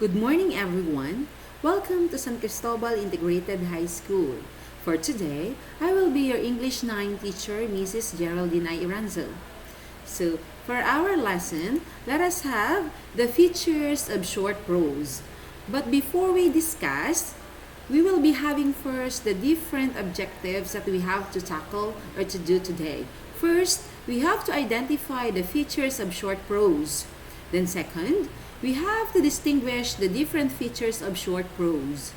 Good morning, everyone. Welcome to San Cristobal Integrated High School. For today, I will be your English 9 teacher, Mrs. Geraldine Iranzo. So, for our lesson, let us have the features of short prose. But before we discuss, we will be having first the different objectives that we have to tackle or to do today. First, we have to identify the features of short prose. Then second, we have to distinguish the different features of short prose.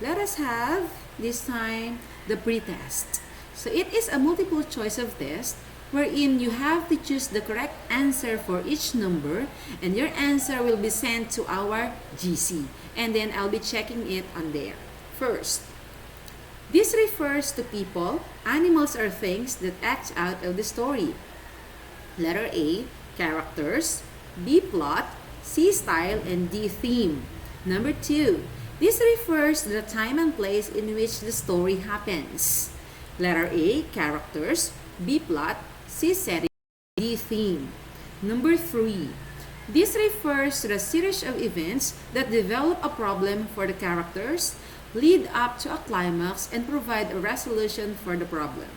Let us have this time the pretest. So it is a multiple choice of test wherein you have to choose the correct answer for each number and your answer will be sent to our GC and then I'll be checking it on there. First, this refers to people, animals, or things that act out of the story. Letter A, characters. B, plot. C, style. And D, theme. Number 2, this refers to the time and place in which the story happens. Letter A, characters. B, plot. C, setting. D, theme. Number 3, this refers to the series of events that develop a problem for the characters, lead up to a climax, and provide a resolution for the problem.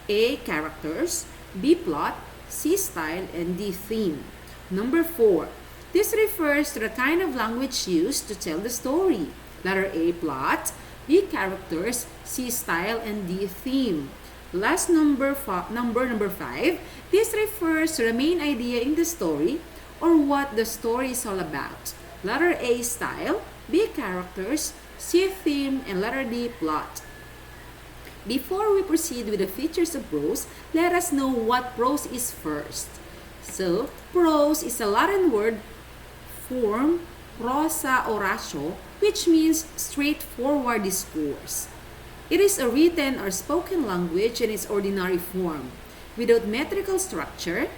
A, characters. B, plot. C, style. And D, theme. Number 4, this refers to the kind of language used to tell the story. Letter A, plot. B, characters. C, style. And D, theme. Last number 5, this refers to the main idea in the story or what the story is all about. Letter A, style. B, characters. C, theme. And letter D, plot. Before we proceed with the features of prose, let us know what prose is first. So, prose is a Latin word form prosa oratio, which means straightforward discourse. It is a written or spoken language in its ordinary form, without metrical structure.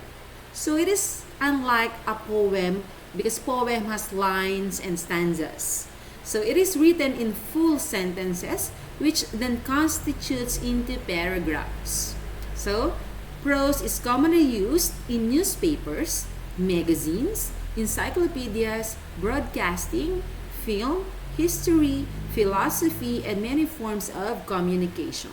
So it is unlike a poem because poem has lines and stanzas. So it is written in full sentences, which then constitutes into paragraphs. So, prose is commonly used in newspapers, magazines, encyclopedias, broadcasting, film, history, philosophy, and many forms of communication.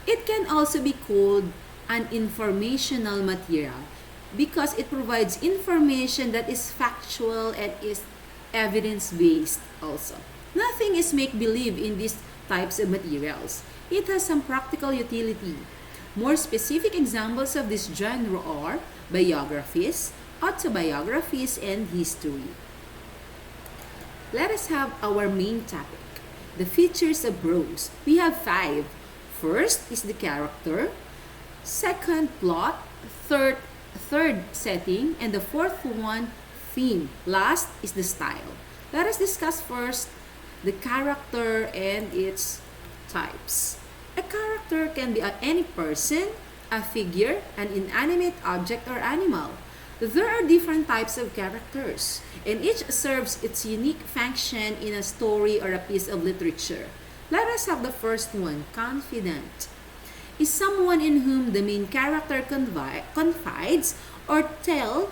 It can also be called an informational material because it provides information that is factual and is evidence-based also. Nothing is make-believe in these types of materials. It has some practical utility. More specific examples of this genre are biographies, autobiographies, and history. Let us have our main topic, the features of prose. We have 5. First is the character, second, plot, third, setting, and the fourth one, theme. Last is the style. Let us discuss first the character and its types. A character can be any person, a figure, an inanimate object, or animal. There are different types of characters, and each serves its unique function in a story or a piece of literature. Let us have the first one, confidant. Is someone in whom the main character confides or tells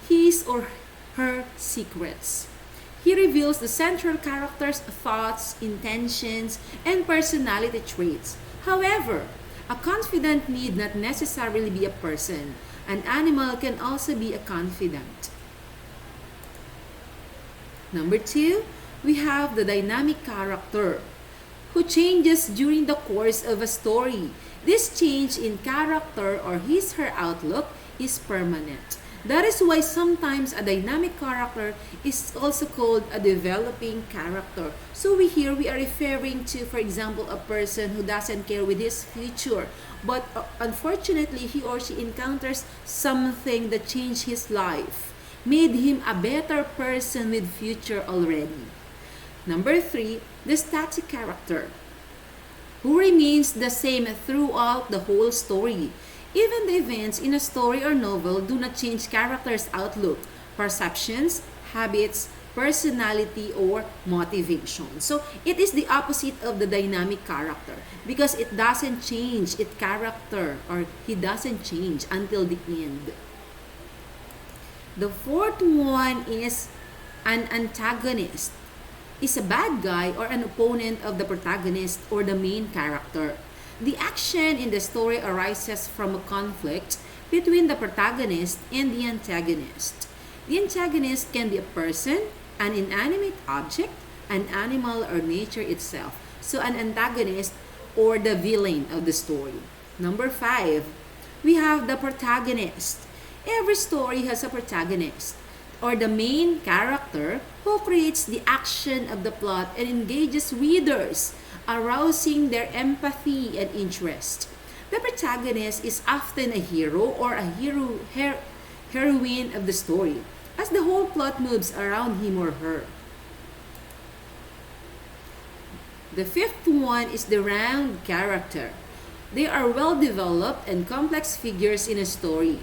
his or her secrets. He reveals the central character's thoughts, intentions, and personality traits. However, a confidant need not necessarily be a person. An animal can also be a confidant. Number 2, we have the dynamic character who changes during the course of a story. This change in character or his/her outlook is permanent. That is why sometimes a dynamic character is also called a developing character. So we are referring to, for example, a person who doesn't care with his future, but unfortunately he or she encounters something that changed his life, made him a better person with future already. Number 3, the static character, who remains the same throughout the whole story. Even the events in a story or novel do not change characters' outlook, perceptions, habits, personality, or motivation. So, it is the opposite of the dynamic character because it doesn't change its character or he doesn't change until the end. The fourth one is an antagonist. Is a bad guy or an opponent of the protagonist or the main character. The action in the story arises from a conflict between the protagonist and the antagonist. The antagonist can be a person, an inanimate object, an animal, or nature itself. So, an antagonist or the villain of the story. Number 5, we have the protagonist. Every story has a protagonist or the main character who creates the action of the plot and engages readers, arousing their empathy and interest. The protagonist is often a hero or a heroine of the story, as the whole plot moves around him or her. The fifth one is the round character. They are well developed and complex figures in a story,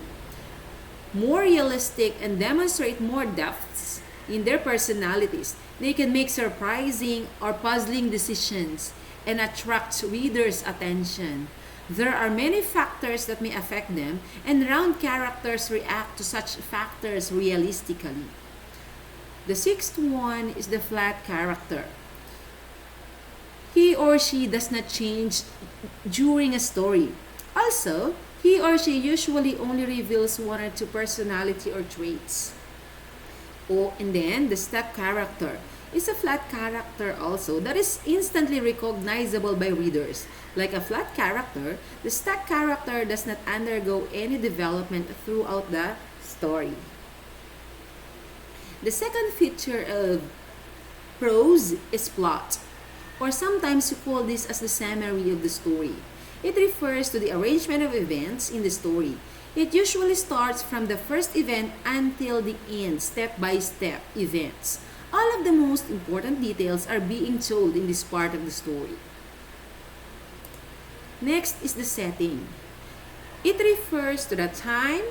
more realistic and demonstrate more depths in their personalities. They can make surprising or puzzling decisions and attract readers' attention. There are many factors that may affect them, and round characters react to such factors realistically. The sixth one is the flat character. He or she does not change during a story. Also, he or she usually only reveals one or two personality or traits. Oh, and then the stuck character is a flat character also that is instantly recognizable by readers. Like a flat character, the stuck character does not undergo any development throughout the story. The second feature of prose is plot, or sometimes we call this as the summary of the story. It refers to the arrangement of events in the story. It usually starts from the first event until the end, step-by-step events. All of the most important details are being told in this part of the story. Next is the setting. It refers to the time,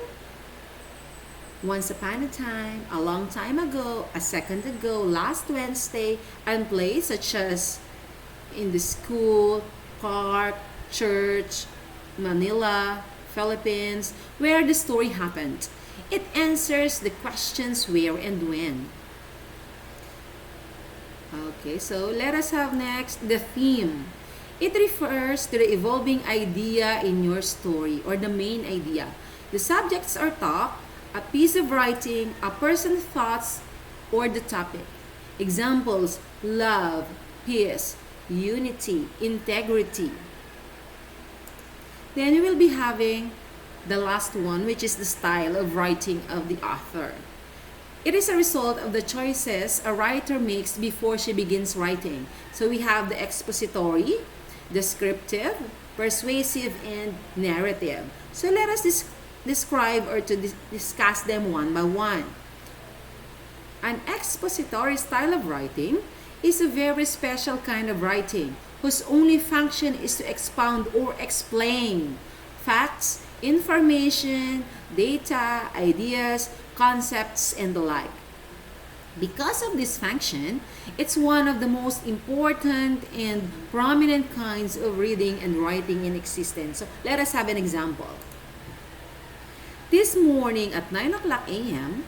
once upon a time, a long time ago, a second ago, last Wednesday, and place such as in the school, park, church, Manila, Philippines, where the story happened. It answers the questions where and when. Okay, so let us have next the theme. It refers to the evolving idea in your story or the main idea. The subjects are talk, a piece of writing, a person's thoughts, or the topic. Examples: love, peace, unity, integrity. Then we will be having the last one, which is the style of writing of the author. It is a result of the choices a writer makes before she begins writing. So we have the expository, descriptive, persuasive, and narrative. So let us describe or to discuss them one by one. An expository style of writing is a very special kind of writing whose only function is to expound or explain facts, information, data, ideas, concepts, and the like. Because of this function, it's one of the most important and prominent kinds of reading and writing in existence. So let us have an example. This morning at 9 o'clock a.m.,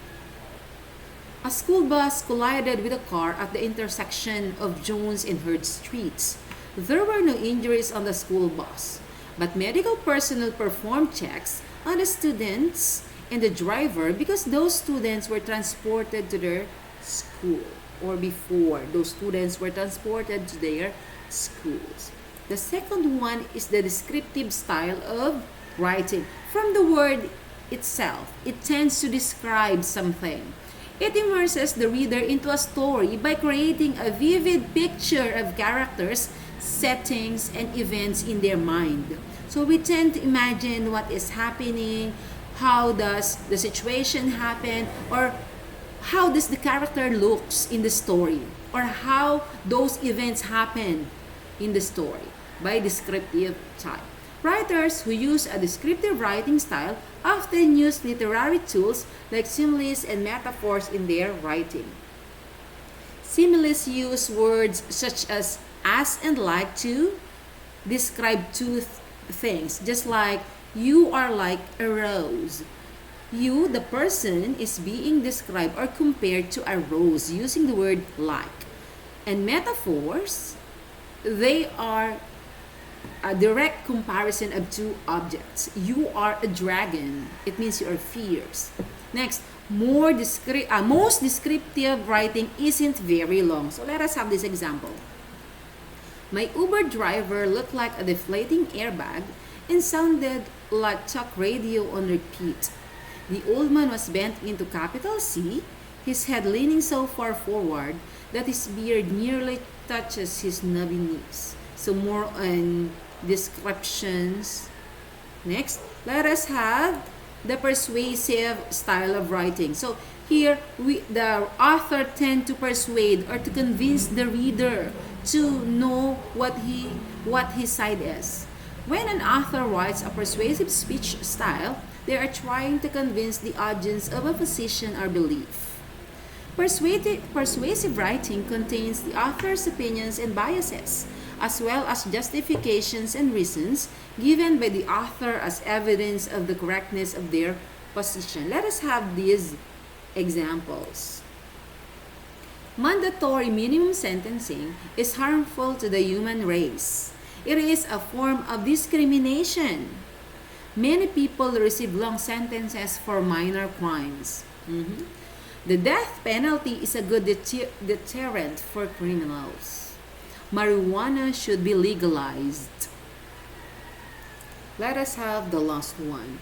a school bus collided with a car at the intersection of Jones and Hurd Streets. There were no injuries on the school bus, but medical personnel performed checks on the students and the driver because those students were transported to their school, or before those students were transported to their schools. The second one is the descriptive style of writing. From the word itself, it tends to describe something. It immerses the reader into a story by creating a vivid picture of characters, settings, and events in their mind. So we tend to imagine what is happening, how does the situation happen, or how does the character looks in the story, or how those events happen in the story by descriptive type. Writers who use a descriptive writing style often use literary tools like similes and metaphors in their writing. Similes use words such as and like to describe two things, just like you are like a rose. You, the person, is being described or compared to a rose using the word like. And metaphors, they are a direct comparison of two objects. You are a dragon. It means you are fierce. Next, most descriptive writing isn't very long. So let us have this example. My Uber driver looked like a deflating airbag and sounded like talk radio on repeat. The old man was bent into capital C, his head leaning so far forward that his beard nearly touches his knobby knees. So more on descriptions. Next, let us have the persuasive style of writing. So here, the author tend to persuade or to convince the reader to know what his side is. When an author writes a persuasive speech style, they are trying to convince the audience of a position or belief. Persuasive writing contains the author's opinions and biases, as well as justifications and reasons given by the author as evidence of the correctness of their position. Let us have these examples. Mandatory minimum sentencing is harmful to the human race. It is a form of discrimination. Many people receive long sentences for minor crimes. The death penalty is a good deterrent for criminals. Marijuana should be legalized. Let us have the last one.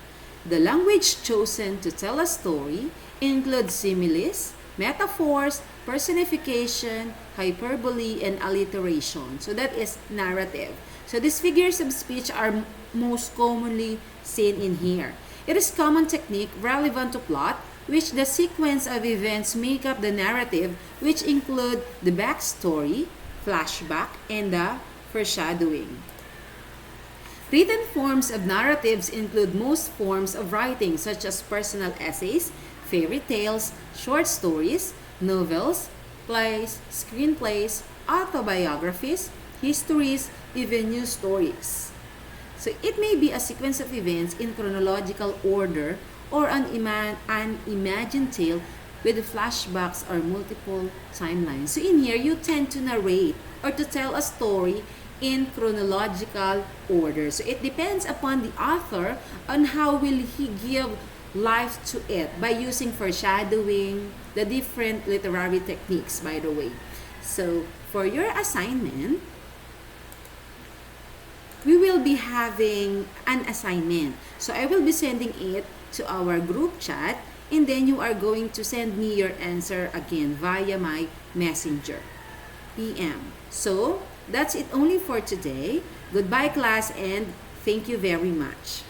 The language chosen to tell a story includes similes, metaphors, personification, hyperbole, and alliteration. So that is narrative. So these figures of speech are most commonly seen in here. It is common technique relevant to plot, which the sequence of events make up the narrative, which include the backstory, flashback, and the foreshadowing. Written forms of narratives include most forms of writing, such as personal essays, fairy tales, short stories, novels, plays, screenplays, autobiographies, histories, even news stories. So it may be a sequence of events in chronological order or an imagined tale with flashbacks or multiple timelines. So in here, you tend to narrate or to tell a story in chronological order. So it depends upon the author on how will he give life to it by using foreshadowing, the different literary techniques, by the way. So for your assignment, we will be having an assignment. So I will be sending it to our group chat, and then you are going to send me your answer again via my messenger PM. So that's it only for today. Goodbye, class, and thank you very much.